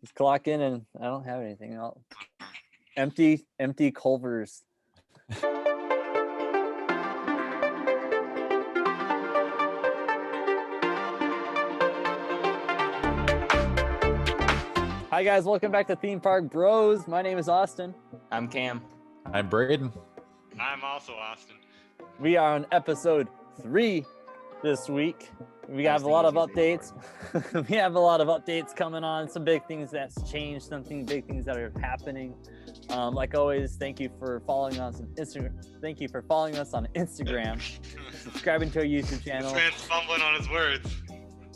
Just clock in, and I don't have anything. Empty Culvers. Hi guys, welcome back to Theme Park Bros. My name is Austin. I'm Cam. I'm Braden. I'm also Austin. We are on episode 3 this week. We have a lot of updates. We have a lot of updates coming on. Some big things that's changed. Some big things that are happening. Like always, thank you for following us on Instagram. Thank you for following us on Instagram. Subscribing to our YouTube channel. This man's fumbling on his words.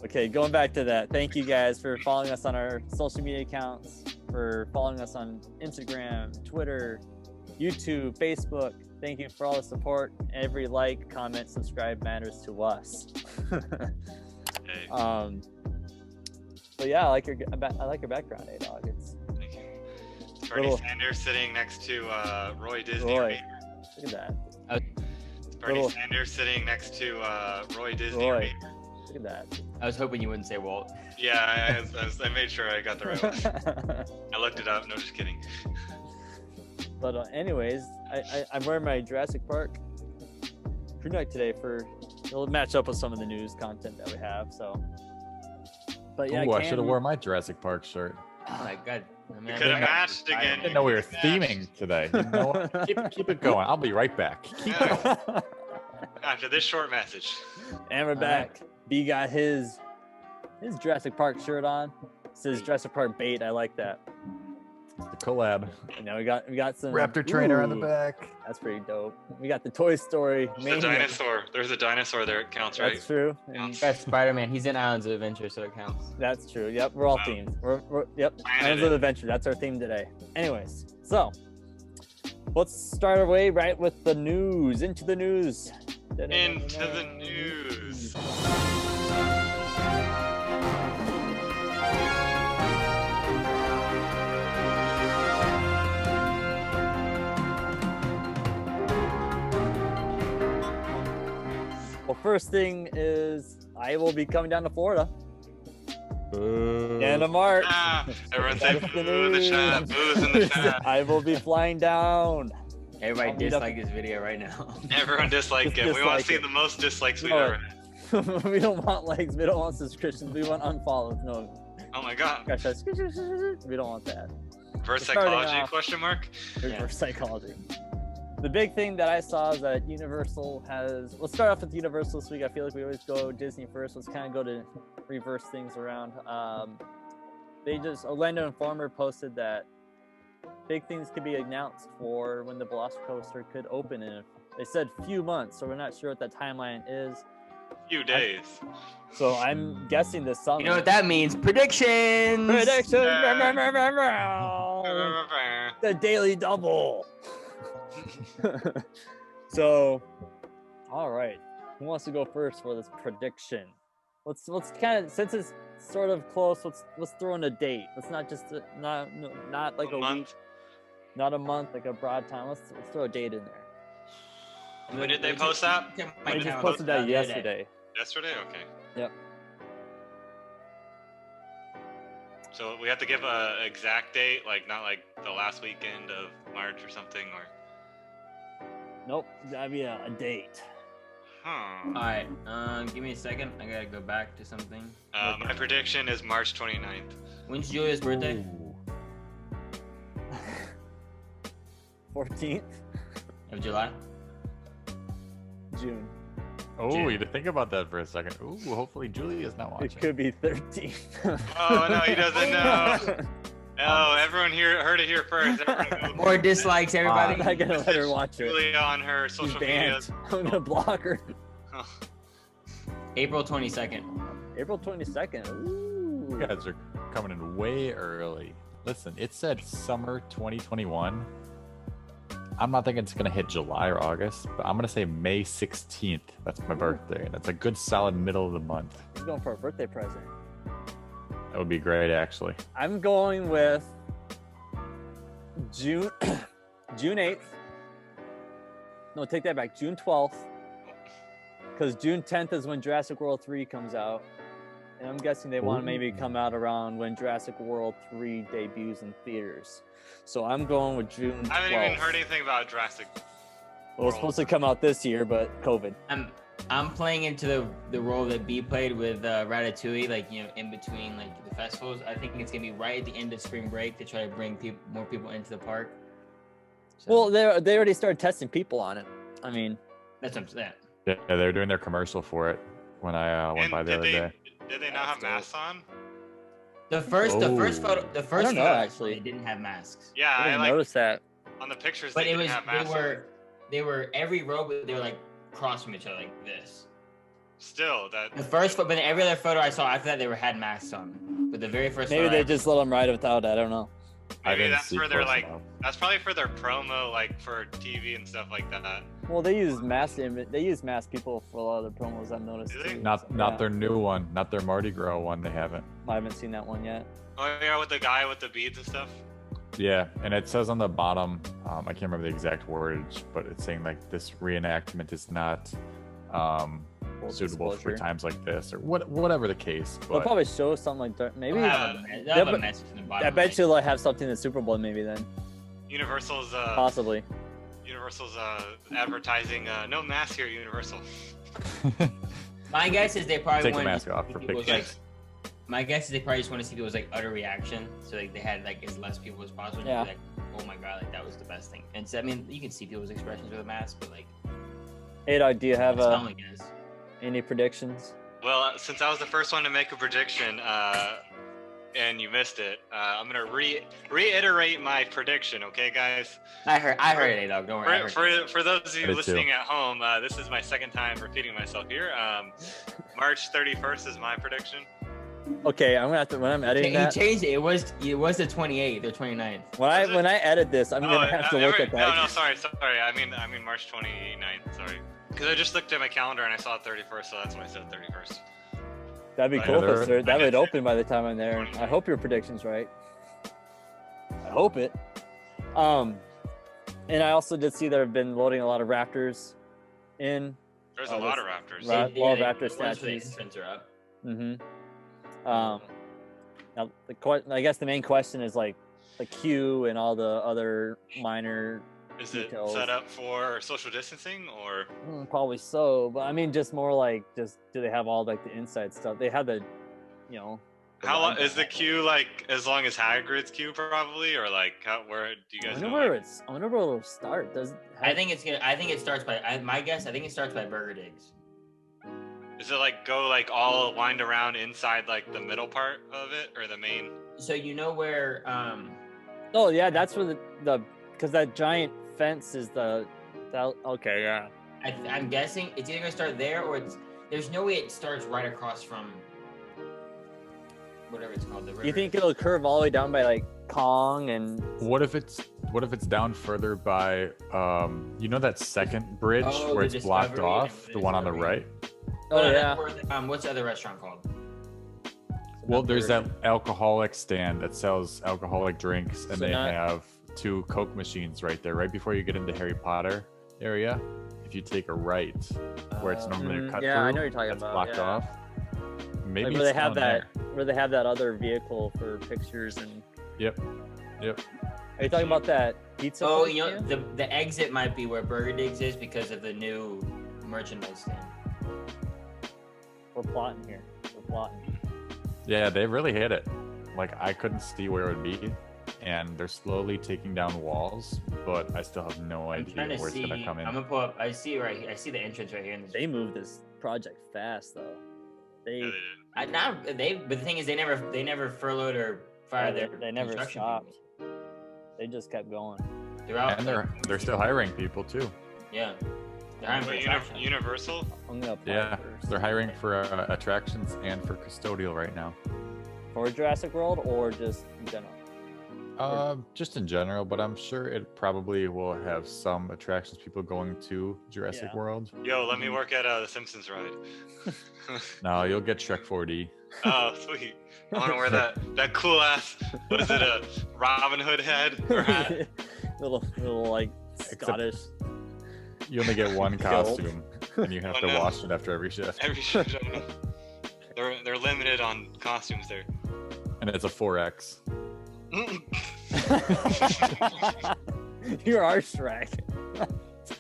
Okay, going back to that. Thank you guys for following us on our social media accounts, for following us on Instagram, Twitter, YouTube, Facebook. Thank you for all the support. Every like, comment, subscribe matters to us. Hey. But yeah, I like your background, A-Dog. Thank you. It's Bernie Sanders sitting next to Roy Disney. Roy. Look at that. It's Bernie Sanders sitting next to Roy Disney. Roy. Look at that. I was hoping you wouldn't say Walt. Yeah, I made sure I got the right one. I looked it up. No, just kidding. But anyways, I'm wearing my Jurassic Park crew neck today it'll match up with some of the news content that we have. So, but yeah, I should have worn my Jurassic Park shirt. Oh my god. We could have matched again. I didn't know we were theming today. You know what? Keep it going. I'll be right back. Keep it going. After this short message. And we're back. B got his Jurassic Park shirt on. It says Jurassic Park bait. I like that. The collab. And now we got some Raptor trainer on the back. That's pretty dope. We got the Toy Story. There's a dinosaur. There's a dinosaur there. It counts, right? That's true. That's Spider-Man. He's in Islands of Adventure, so it counts. That's true. Yep, we're all themed. Yep, Islands of Adventure. That's our theme today. Anyways, so let's start our way right with the news. Into the news. Into the news. Well, first thing is I will be coming down to Florida. End of March. Everyone say boo in the chat. Boo's in the chat. I will be flying down. Everybody dislike this video right now. Everyone dislike it. We want to see the most dislikes we've ever had. We don't want likes. We don't want subscriptions. We want unfollows. No. Oh my god. Gosh, we don't want that. Reverse psychology? Question mark. Reverse psychology. The big thing that I saw is that Universal has. Let's start off with Universal this week. I feel like we always go Disney first. Let's kind of go to reverse things around. Orlando Informer posted that big things could be announced for when the Velocicoaster could open in. They said few months, so we're not sure what that timeline is. Few days. So I'm guessing this summer. You know what that means? Predictions. The Daily Double. So, all right. Who wants to go first for this prediction? Let's kind of, since it's sort of close, let's throw in a date. Let's not just not like a month. week, not a month, like a broad time. Let's throw a date in there. When did they post that? They just posted that yesterday. Yesterday? Okay. Yep. So we have to give a exact date, like not like the last weekend of March or something, or. Nope, that'd be a date. Huh. Alright, give me a second. I gotta go back to something. My prediction is March 29th. When's Julia's birthday? 14th of July? June. Oh, you had to think about that for a second. Ooh, hopefully Julia's not watching. It could be 13th. Oh, no, he doesn't know. Oh, everyone heard it here first. More dislikes, everybody. I'm not gonna let her watch it. Julia on her social media. I'm gonna block her. April 22nd. April 22nd. Ooh. You guys are coming in way early. Listen, it said summer 2021. I'm not thinking it's going to hit July or August, but I'm going to say May 16th. That's my birthday. That's a good solid middle of the month. He's going for a birthday present. That would be great, actually. I'm going with June 8th. No, take that back. June 12th. Because June 10th is when Jurassic World 3 comes out. And I'm guessing they want to maybe come out around when Jurassic World 3 debuts in theaters. So I'm going with June 12th. I haven't even heard anything about Jurassic. Well, it was supposed to come out this year, but COVID. I'm playing into the role that B played with Ratatouille, like, you know, in between like the festivals. I think it's gonna be right at the end of spring break to try to bring more people into the park. So, Well, they already started testing people on it. I mean, that's what I'm saying. Yeah, they're doing their commercial for it when I went by the other day. Did they not have masks on? The first photo, I don't know, actually. they didn't have masks. Yeah, I didn't like notice that. on the pictures. But they it didn't was have masks on. they were every row, but they were like across from each other like this. Still, that The first photo, but every other photo I saw after that, they had masks on. But the very first Maybe photo they I- just let them ride without it. I don't know. I maybe didn't that's see where they're close like. enough. That's probably for their promo, like for TV and stuff like that. Well, they use mask people for a lot of their promos. I've noticed. Do they? Too. Not Yeah. their new one, not their Mardi Gras one. They haven't. I haven't seen that one yet. Oh yeah, with the guy with the beads and stuff. Yeah, and it says on the bottom, I can't remember the exact wordage, but it's saying like this reenactment is not Full suitable for disclosure. times like this, or whatever the case. They'll But probably show something like that. Maybe. They'll have Yeah, a but message in the bottom. I bet like, you they'll have something in the Super Bowl maybe then. Universal's Possibly. advertising. No mask here, Universal. My guess is they probably Take the want mask off for people's, pictures. my guess is they probably just want to see people's like utter reaction, so like they had like as less people as possible. And Yeah. be like, oh my god, like that was the best thing. And so I mean, you can see people's expressions with a mask, but like, Hey, dog, do you have it's not only guys. any predictions? Well, since I was the first one to make a prediction, and you missed it, I'm gonna reiterate my prediction. Okay, guys. I heard it, A-Dog. Don't worry. I heard For those of I you did listening at home, this is my second time repeating myself here. March 31st is my prediction. Okay, I'm gonna have to when I'm editing He that. changed it. It was the 28th or 29th. When I edit this, I'm gonna have to look at that. No, sorry. I mean March 29th. Sorry, because I just looked at my calendar and I saw 31st, so that's why I said 31st. That'd be Yeah, cool if they're- that would open by the time I'm there. I hope your prediction's right. I hope it. And I also did see there have been loading a lot of raptors in. There's Oh, a lot that's- of raptors. Right. All raptor the ones for the statues. entrance are up. Now I guess the main question is like the queue and all the other minor. Is it details. set up for social distancing or? Probably so, but I mean, just more like do they have all like the inside stuff? They have the, you know. the How long line is the back. queue? Like as long as Hagrid's queue, probably, or like where do you I guys wonder know? where like- I wonder where it'll start. I think it starts by my guess. I think it starts by Burger Digs. Is it like go like all wind around inside like the middle part of it or the main? So you know where Oh yeah, that's where the because that giant fence is the. Okay, yeah. I'm guessing it's either gonna start there or there's no way it starts right across from whatever it's called. The river. You think it'll curve all the way down by like Kong and? What if it's down further by you know that second bridge Oh, where the it's blocked Discovery off, and the one on the Discovery. right? Oh No, yeah. that's where what's the other restaurant called? Well, there's that alcoholic stand that sells alcoholic drinks, and So they not- have 2 Coke machines right there, right before you get into Harry Potter area. If you take a right, where it's normally a cut yeah, through, I know what you're talking that's about, blocked yeah. off. Maybe Like where they it's have down that, there. where they have that other vehicle for pictures and. Yep. Are you talking about that pizza? Oh, place you know stand? the exit might be where Burger Digs is because of the new merchandise stand. We're plotting here. We're plotting. Yeah, they really hit it. Like I couldn't see where it would be, and they're slowly taking down walls, but I still have no I'm idea trying to where it's see. gonna come in. I'm gonna pull up. I see right here. I see the entrance right here. In this. They moved this project fast though. They Yeah, they did. But the thing is, they never furloughed or fired their. they never construction stopped. people. They just kept going. They're out. And they're still hiring people too. Yeah. They're hiring for Wait, attraction. Universal? I'm gonna apply Yeah, first. they're hiring for attractions and for custodial right now. For Jurassic World or just in general? Just in general, but I'm sure it probably will have some attractions people going to Jurassic Yeah. World. Yo, let me work at the Simpsons ride. No, you'll get Shrek 4D. Oh, sweet. I want to wear that cool ass. What is it? A Robin Hood head or hat? little like Except- Scottish. You only get one Guild. costume, and you have Oh, to no. wash it after every shift. Every shift. They're limited on costumes there. And it's a 4X. You are Shrek.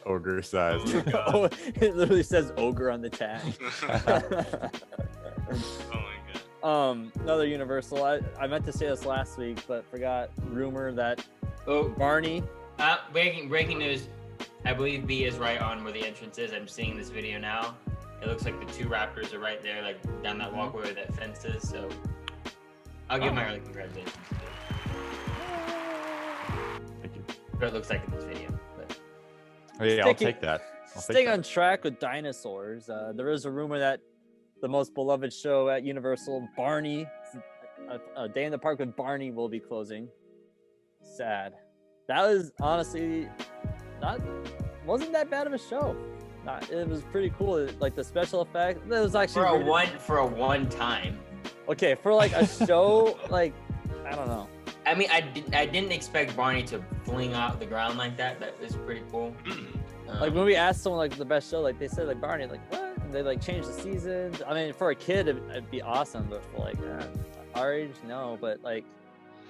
Ogre size. Oh, it literally says ogre on the tag. Oh my god. Another Universal. I meant to say this last week, but forgot. Rumor that Oh, Barney. breaking news. I believe B is right on where the entrance is. I'm seeing this video now. It looks like the two raptors are right there, like down that walkway where that fence is. So I'll give my early congratulations. Thank you. What it looks like in this video. But Oh, yeah, I'll take that. Staying on track with dinosaurs, there is a rumor that the most beloved show at Universal, Barney, a Day in the Park with Barney, will be closing. Sad. That was honestly wasn't that bad of a show. It was pretty cool. Like the special effect, it was actually for a one time. Okay, for like a show, like I don't know. I mean, I didn't expect Barney to fling out the ground like that. That is pretty cool. Like when we asked someone like the best show, like they said like Barney, like what? And they like changed the seasons. I mean, for a kid, it'd be awesome, but for like our age, no. But like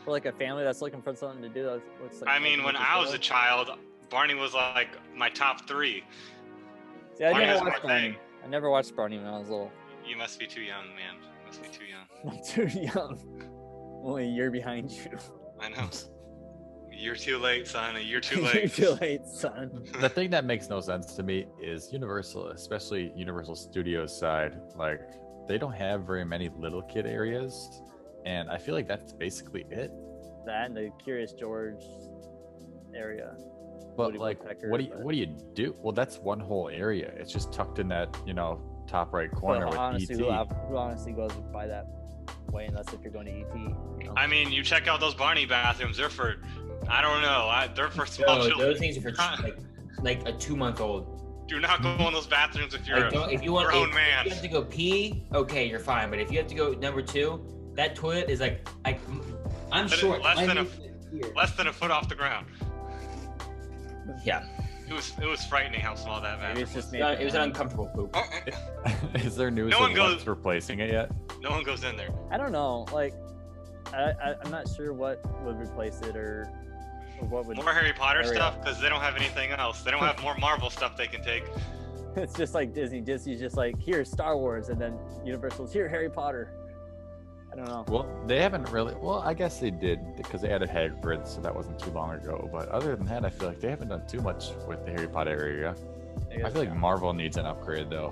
for like a family that's looking for something to do, that looks like. I mean, when I was a child, Barney was like my top 3. See, I Barney never was watched my Barney. thing. I never watched Barney when I was little. You must be too young, man. You must be too young. I'm too young. Only a year behind you. I know. You're too late, son. You're too You're late. too late, son. The thing that makes no sense to me is Universal, especially Universal Studios side, like they don't have very many little kid areas, and I feel like that's basically it. That and the Curious George area. But Woody like, Woodpecker, what do you do? Well, that's one whole area. It's just tucked in that top right corner with honestly, ET. who honestly goes by that way unless if you're going to ET? You know? I mean, you check out those Barney bathrooms. They're for, I don't know. They're for small No, children. those things are for like a 2-month-old. Do not go in those bathrooms if you're Like, if you a grown man. you have to go pee, okay, you're fine. But if you have to go number 2, that toilet is like I'm But it's short. less than Here. less than a foot off the ground. Yeah, It was frightening how small that Maybe bathroom it's just was. made it was an uncomfortable poop. Is there news No of one goes- what's replacing it yet? No one goes in there. I don't know. Like, I'm not sure what would replace it or what would. More Harry Potter area. stuff because they don't have anything else. They don't have more Marvel stuff they can take. It's just like Disney. Disney's just like, here's Star Wars, and then Universal's here, Harry Potter. I don't know. Well, they haven't really. Well, I guess they did because they added Hagrid, so that wasn't too long ago. But other than that, I feel like they haven't done too much with the Harry Potter area. I feel like Marvel needs an upgrade though.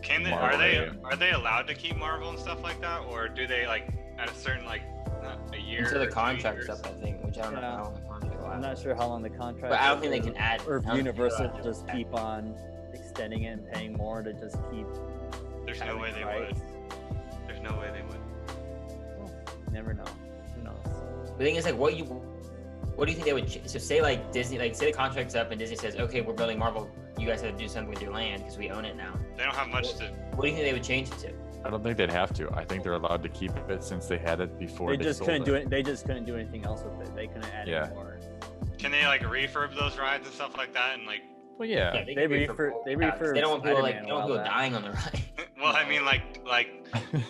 Can they? Marvel area. Are they allowed to keep Marvel and stuff like that, or do they like at a certain like a year? Until the or 2 contract years? stuff, I think, which I don't know Yeah. how long the contract will I'm last. not sure how long the contract. But I don't is, think they or- can add. Or if I don't think Universal they'll just add. keep on extending it and paying more to just keep. There's no having way they rights. would. There's no way they would. Never know. Who knows? The thing is, like, what do you think they would? So say like Disney, like say the contract's up and Disney says, okay, we're building Marvel. You guys have to do something with your land because we own it now. They don't have much to. What do you think they would change it to? I don't think they'd have to. I think they're allowed to keep it since they had it before They they just sold couldn't it. do it. They just couldn't do anything else with it. They couldn't add Yeah. any more. Can they like refurb those rides and stuff like that? And like, Well, yeah. They They can refurb They don't want people like Spider-Man they don't want a while people back. dying on the ride. well, I mean, like They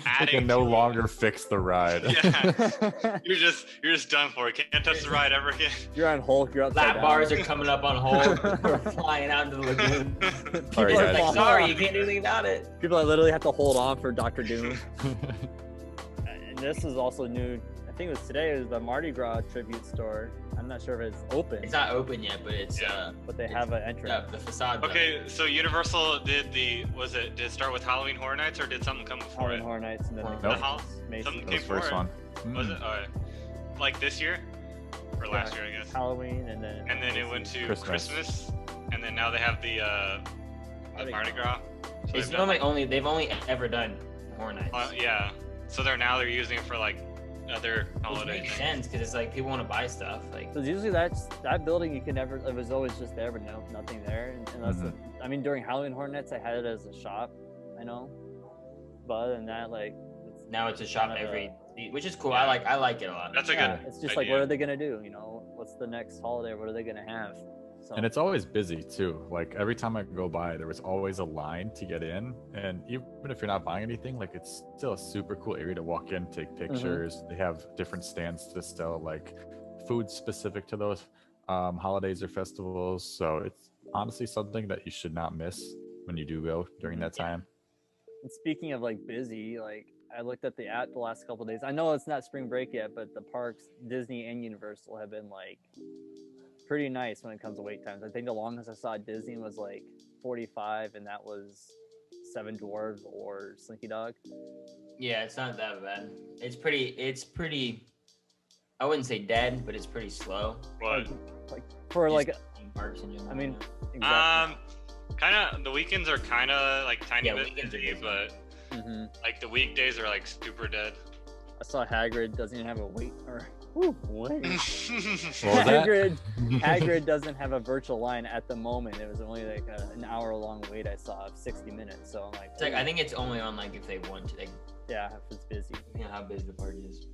adding. can no to it. longer fix the ride. Yeah, you're just done for. Can't touch the ride ever again. You're on Hulk. You're upside Lap down. bars are coming up on hold. We're flying out into the lagoon. Sorry, People It's are guys. like, falling sorry, off. you can't do anything about it. People literally have to hold on for Doctor Doom. And this is also new. I think it was today. It was the Mardi Gras tribute store. I'm not sure if it's open, It's not open yet, but it's Yeah. but they have an entrance. yeah, the facade. Okay, so Universal did did it start with Halloween Horror Nights or did something come before Halloween it? Horror Nights and then Nope. the Hall- Macy's. something That came was first before one. Was it? Like this year or last Yeah. year, I guess. Halloween and then. And then it went to Christmas. Christmas, and then now they have the Mardi Gras. So It's they've done, they've only ever done Horror Nights. yeah. So they're using it for like other Which holidays. makes sense because it's like people want to buy stuff. Like Because usually that building you can never. It was always just there, but nothing there. Unless I mean during Halloween Horror Nights I had it as a shop. I know. But other than that, like. now it's a shop kind of every, which is cool. Yeah. I like it a lot. That's a Yeah, good it's just like, idea. what are they gonna do? You know, what's the next holiday? What are they gonna have? So. And it's always busy too. Like every time I go by, there was always a line to get in. And even if you're not buying anything, like it's still a super cool area to walk in, take pictures. They have different stands to sell like food specific to those holidays or festivals. So it's honestly something that you should not miss when you do go during that time. And speaking of like busy, like I looked at the app the last couple of days. I know it's not spring break yet, but the parks, Disney and Universal, have been like pretty nice when it comes to wait times. I think the longest I saw at Disney was like 45, and that was Seven Dwarfs or Slinky Dog. Yeah, it's not that bad. It's pretty. I wouldn't say dead, but it's pretty slow. What? Like for Just like, parks in general. I mean, exactly. Kind of. The weekends are kind of like tiny bit weekends are busy, busy. but Mhm. like the weekdays are like super dead. I saw Hagrid doesn't even have a wait or wait. What was Hagrid, that? Hagrid doesn't have a virtual line at the moment. It was only like an hour-long wait I saw of 60 minutes. So I'm like, It's like I think it's only on like if they want to, like, yeah, if it's busy. you know how busy the park is.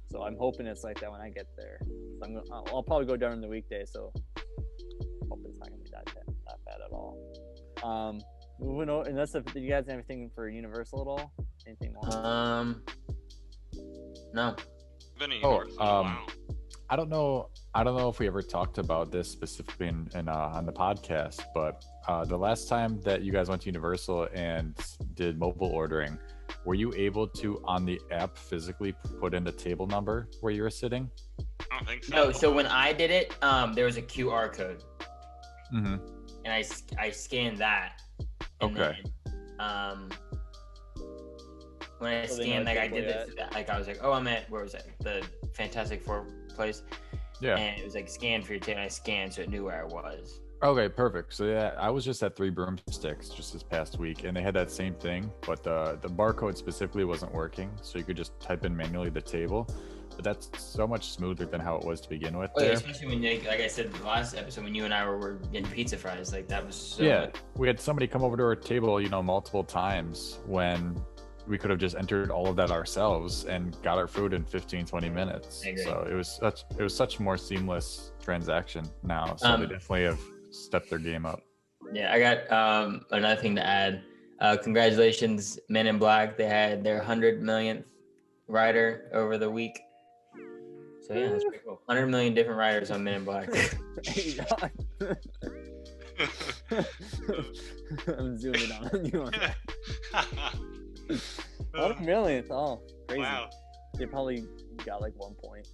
So I'm hoping it's like that when I get there. So I'll probably go during the weekday. So hope it's not gonna be that bad at all. Moving on, unless if you guys have anything for Universal at all, anything more? No. Been a Oh, Universal in a while. I don't know if we ever talked about this specifically on the podcast, but the last time that you guys went to Universal and did mobile ordering, were you able to on the app physically put in the table number where you were sitting? I don't think so. No. So when I did it, there was a QR code, Mm-hmm. and I scanned that. And Okay. Then, when I So they know scanned, like I exactly did this, like I was like, oh, I'm at, where was it? The Fantastic Four place. Yeah. And it was like scan for your table. And I scanned, so it knew where I was. Okay, perfect. So yeah, I was just at Three Broomsticks just this past week, and they had that same thing, but the barcode specifically wasn't working, so you could just type in manually the table. But that's so much smoother than how it was to begin with. Oh, yeah, There. especially when, like I said, the last episode when you and I were getting pizza fries, like that was so. Yeah, we had somebody come over to our table, multiple times when we could have just entered all of that ourselves and got our food in 15-20 minutes. I agree. So it was such a more seamless transaction now. So they definitely have stepped their game up. Yeah, I got another thing to add. Congratulations, Men in Black. They had their 100 millionth rider over the week. So yeah, that's pretty cool. 100 million different riders on Men in Black. Hey, Don. I'm zooming on you on that. 100 millionth. Oh, crazy. Wow. They probably got like 1 point.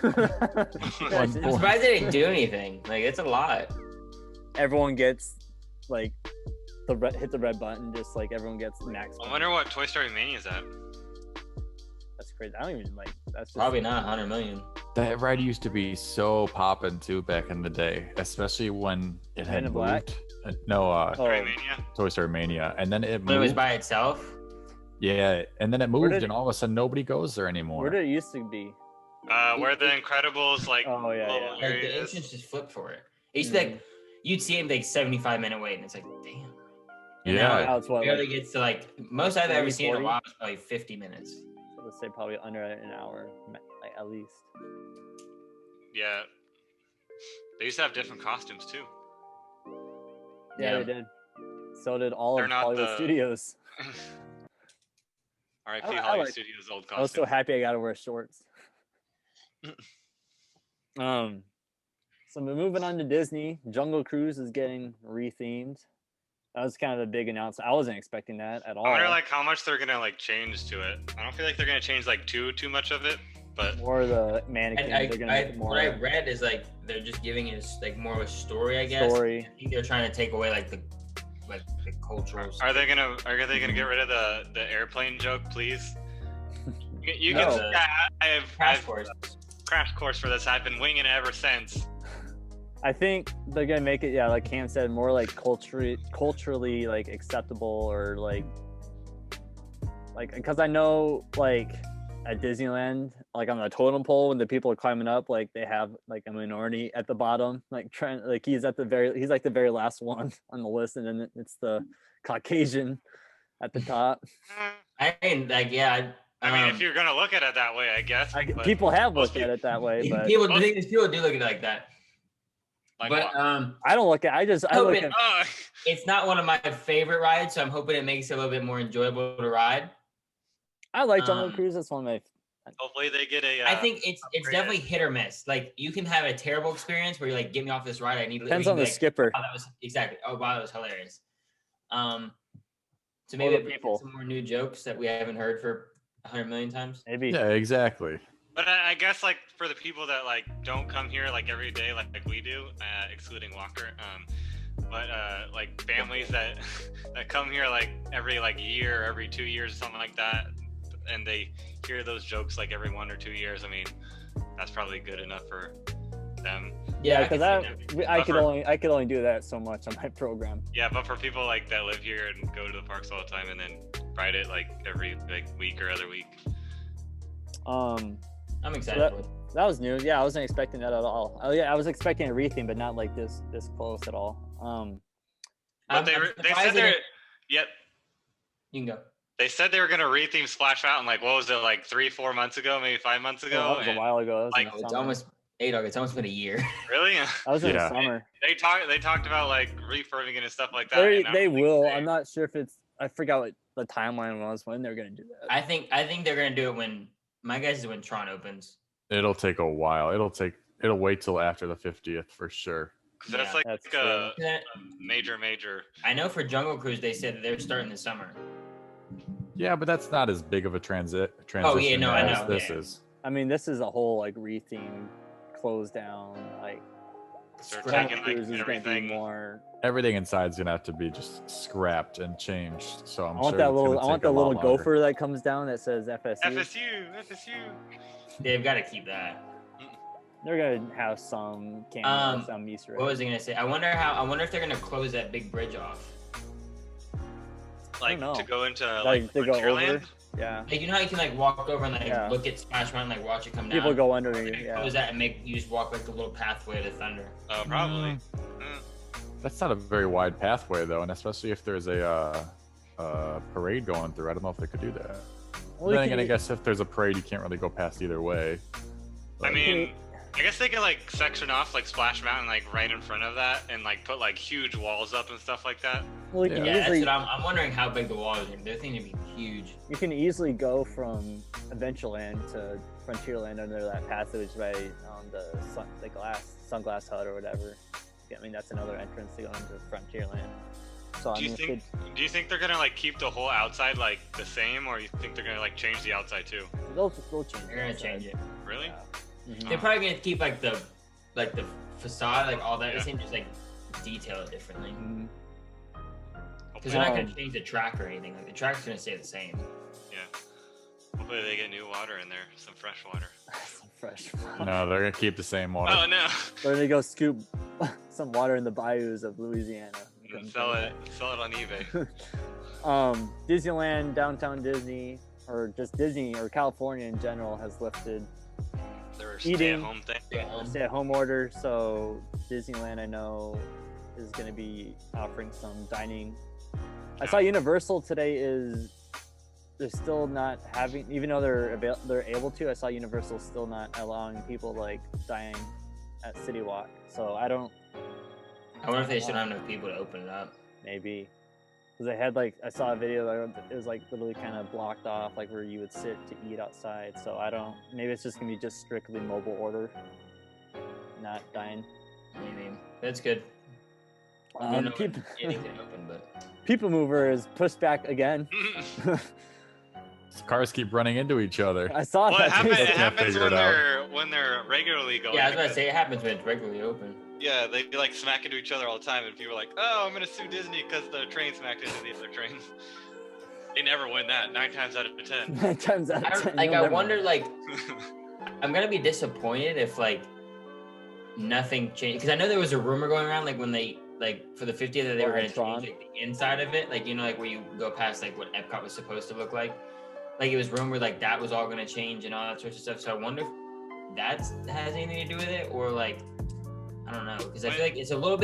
I'm surprised they didn't do anything. Like, it's a lot. Everyone gets like hit the red button, just like everyone gets max. I wonder what Toy Story Mania is at. That's crazy. I don't even like. That's just, Probably not 100 million. That ride used to be so poppin' too back in the day, especially when it Men had in Black? moved. Oh, Story Mania? Toy Story Mania, and then it When it was moved. by itself. Yeah, and then it Where moved, did and all of a sudden nobody goes there anymore. where did it used to be? Where the Incredibles like Oh, yeah, little yeah. Like, area the is. entrance just flipped for it. It used to be like, you'd see it like 75-minute wait, and it's like, damn. And now Yeah. Now it's what, barely like, gets to like, most I've ever 30, seen in a 40? while is probably 50 minutes. let's say probably under an hour, like at least. Yeah. They used to have different costumes too. Yeah, Yeah. they did. So did all They're of not Hollywood the- Studios. R.I.P. I Hollywood like- Studios old I was so costume. happy I got to wear shorts. So moving on to Disney, Jungle Cruise is getting rethemed. That was kind of a big announcement. I wasn't expecting that at all. I wonder like how much they're gonna like change to it. I don't feel like they're gonna change like too much of it, but More of the mannequins. They're gonna make it more what I read is like they're just giving it like more of a story, I guess. story. I think they're trying to take away like the cultural. are they gonna get rid of the airplane joke, please? You No. can. I've Crash course. crash course for this. I've been winging it ever since. I think they're gonna make it, yeah, like Cam said, more like culturally like acceptable, or like because I know like at Disneyland, like on the totem pole when the people are climbing up, like they have like a minority at the bottom, like trying, like he's like the very last one on the list, and then it's the Caucasian at the top. I mean, like, yeah. I mean, if you're gonna look at it that way, I guess. but People have most looked at it that way, but people, the thing is, people do look at it like that. Like, But what? I don't look at. I look at. it's not one of my favorite rides, so I'm hoping it makes it a little bit more enjoyable to ride. I like Jungle Cruise. That's one of my. Hopefully they get a. I think it's upgraded. definitely hit or miss. Like you can have a terrible experience where you're like, get me off this ride. I need. Depends on the skipper. Oh, that was exactly. Oh wow, that was hilarious. So Or maybe the people. some more new jokes that we haven't heard for 100 million times. Maybe. Yeah, exactly. But I guess like for the people that like don't come here like every day like we do, excluding Walker, but like families that that come here like every like year, every 2 years or something like that, and they hear those jokes like every 1 or 2 years. I mean, that's probably good enough for them. Yeah, because I could only do that so much on my program. Yeah, but for people like that live here and go to the parks all the time and then ride it like every like week or other week. I'm excited for it. That was new. Yeah, I wasn't expecting that at all. I was expecting a retheme, but not like this close at all. But they said they're. Yep. You can go. They said they were gonna retheme Splash Mountain like what was it like 3-4 months ago, maybe 5 months ago. That was a while ago. Like, It's almost It's almost been a year. Really? That was in the summer. They talked about like refurbing it and stuff like that. They will. I'm not sure if it's. I forgot what the timeline was when they're gonna do that. I think they're gonna do it when. My guess is when Tron opens. It'll take a while. It'll wait till after the 50th for sure. That's like that's a major. I know for Jungle Cruise they said that they're starting this summer. Yeah, but that's not as big of a transition. Oh yeah, no, I as know. This yeah. is. I mean, this is a whole like retheme, close down, like. So Jungle taking like Cruise is gonna be everything. more. Everything inside's gonna have to be just scrapped and changed. So I want that little. I want the little gopher that comes down that says FSU. FSU. They've got to keep that. They're gonna have some cameras, some Easter eggs. What was I gonna say? I wonder if they're gonna close that big bridge off. Like to go into like to go Frontierland? over. Yeah. Like you know how you can like walk over and like look at Splash Mountain, like watch it come down. People go under you. Yeah. Close that and make you just walk like the little pathway to Thunder. Oh, probably. That's not a very wide pathway though, and especially if there's a parade going through. I don't know if they could do that. Well, then again, I guess if there's a parade, you can't really go past either way. I mean, I guess they could like section off like Splash Mountain like right in front of that and like put like huge walls up and stuff like that. Well, you can easily, that's what I'm wondering how big the walls are. They're thinking to be huge. You can easily go from Adventureland to Frontierland under that passage right on the Sunglass Hut or whatever. I mean, that's another entrance to go into Frontierland. So Do you think they're gonna like keep the whole outside like the same, or you think they're gonna like change the outside too? They'll change. They're gonna change it. Really? Yeah. Mm-hmm. They're probably gonna keep like the facade, like all that. They seem just like detail it differently. Because they're not gonna change the track or anything. Like the track's gonna stay the same. Yeah. Hopefully they get new water in there, some fresh water. Some fresh water. No, they're gonna keep the same water. Oh no. They're gonna go scoop some water in the bayous of Louisiana. And sell it on eBay. Disneyland, Downtown Disney, or just Disney or California in general has lifted Their eating stay-at-home thing. stay-at-home order. So Disneyland, I know, is going to be offering some dining. I saw Universal today they're still not having, even though they're able to. I saw Universal still not allowing people like dine at City Walk. So I wonder if they should have enough people to open it up. Maybe. Because they had I saw a video that it was like literally kind of blocked off, like where you would sit to eat outside. So maybe it's just going to be just strictly mobile order, not dine. Maybe. That's good. People Mover is pushed back again. Cars keep running into each other. I saw that. It happens when they're regularly going. Yeah, I was about to say it happens when it's regularly open. Yeah, they like smack into each other all the time, and people are like, "Oh, I'm gonna sue Disney because the train smacked into the other train." They never win that 9 times out of 10. 9 times out of 10. I wonder, like, I'm gonna be disappointed if like nothing changed, because I know there was a rumor going around like when they for the 50th that they were gonna change like the inside of it, like like where you go past like what Epcot was supposed to look like. Like it was rumored like that was all gonna change and all that sorts of stuff. So I wonder if that has anything to do with it, or like. I I don't know, because I feel like it's a little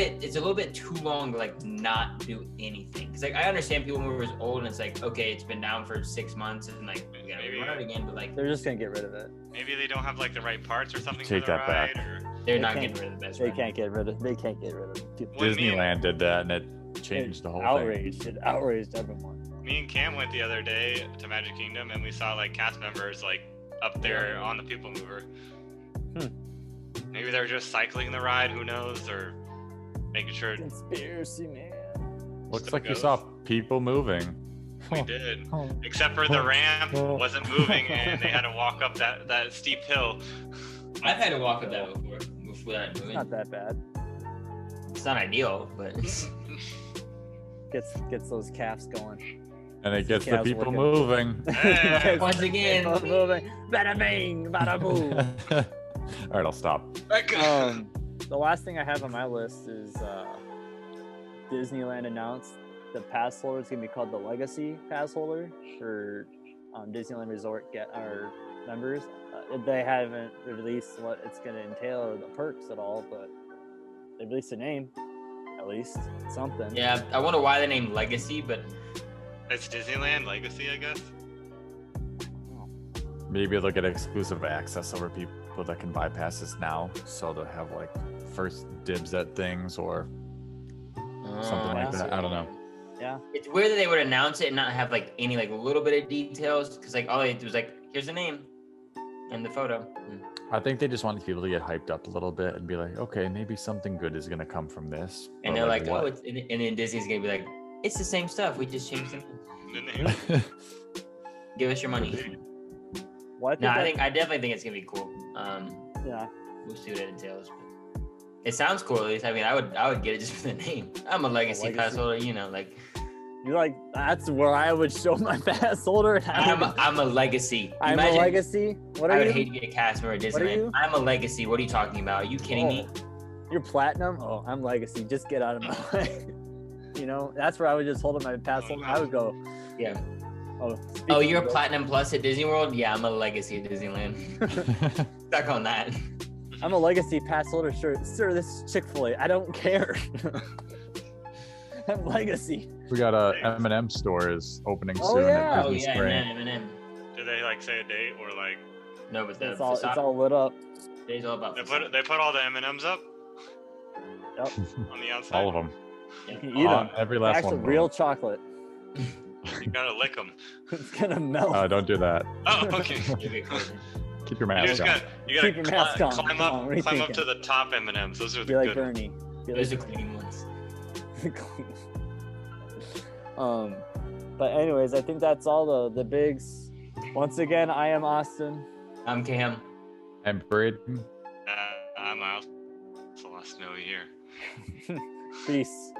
bit too long to like not do anything. Because like I understand people movers old and it's like, okay, it's been down for 6 months and like we gotta run it again, but like They're just gonna get rid of it. Maybe they don't have like the right parts or something Take for the that ride. back. Or... they're not getting rid of the best. They can't get rid of people. When me and- Disneyland did that, and it changed the whole outraged. It outraged everyone. Me and Cam went the other day to Magic Kingdom and we saw like cast members like up there on the people mover. Maybe they're just cycling the ride, who knows, or making sure. Conspiracy, man. Looks like you saw people moving. We did, except for the ramp wasn't moving and they had to walk up that steep hill. I've had to walk up that before that It's moving. not that bad. It's not ideal, but Gets those calves going. And it gets the Calves people working. moving. Hey. once again, People moving. Bada bing, bada boom. All right, I'll stop. The last thing I have on my list is Disneyland announced the pass holder is going to be called the Legacy Pass Holder for Disneyland Resort our members. They haven't released what it's going to entail or the perks at all, but they released a name, at least something. yeah, I wonder why the name Legacy, but It's Disneyland Legacy, I guess. Maybe they'll get exclusive access over people that can buy passes now, so they'll have like first dibs at things or something like that. I don't know. Yeah. it's weird that they would announce it and not have like any like little bit of details, because like all they do is like, here's the name and the photo. I think they just want people to get hyped up a little bit and be like, okay, maybe something good is gonna come from this. And But, they're like, what? oh, it's, and then Disney's gonna be like, it's the same stuff. We just changed the name. The name. Give us your money. Well, No, I definitely think it's gonna be cool. yeah. We'll see what it entails. But it sounds cool, at least. I mean, I would get it just for the name. I'm a legacy pass holder, you know, like You're like, that's where I would show my pass holder. I'm a legacy. I'm Imagine- a legacy. What I are would you? hate to be a cast member at What are you? Disneyland. I'm a legacy. What are you talking about? Are you kidding me? You're platinum? Oh, I'm legacy. Just get out of my way. You know, that's where I would just hold up my pass holder. I would go, Yeah. oh, Oh, speaking you're of- platinum plus at Disney World? Yeah, I'm a legacy at Disneyland. Stuck on that. I'm a legacy pass holder. Sir, this is Chick-fil-A. I don't care. I'm legacy. We got a M&M store is opening Oh, soon yeah. at Oh Disney yeah, Spring. M&M. Did they like say a date or like No, but the It's all facade, lit up. today's all about they facade. put all the M&Ms up Yep. on the outside? All of them. You can eat them. Every last Actual one. real chocolate. You gotta lick them. It's gonna melt. Don't do that. Oh, okay. Keep your You mask just on. gotta Keep your mask on. climb Come on, what are you up thinking? to the top M&Ms. Those are the Be like good Bernie. Be Those are like clean ones. But anyways, I think that's all the bigs. Once again, I am Austin. I'm Cam. And Braden. I'm out. It's the last snowy year. Peace.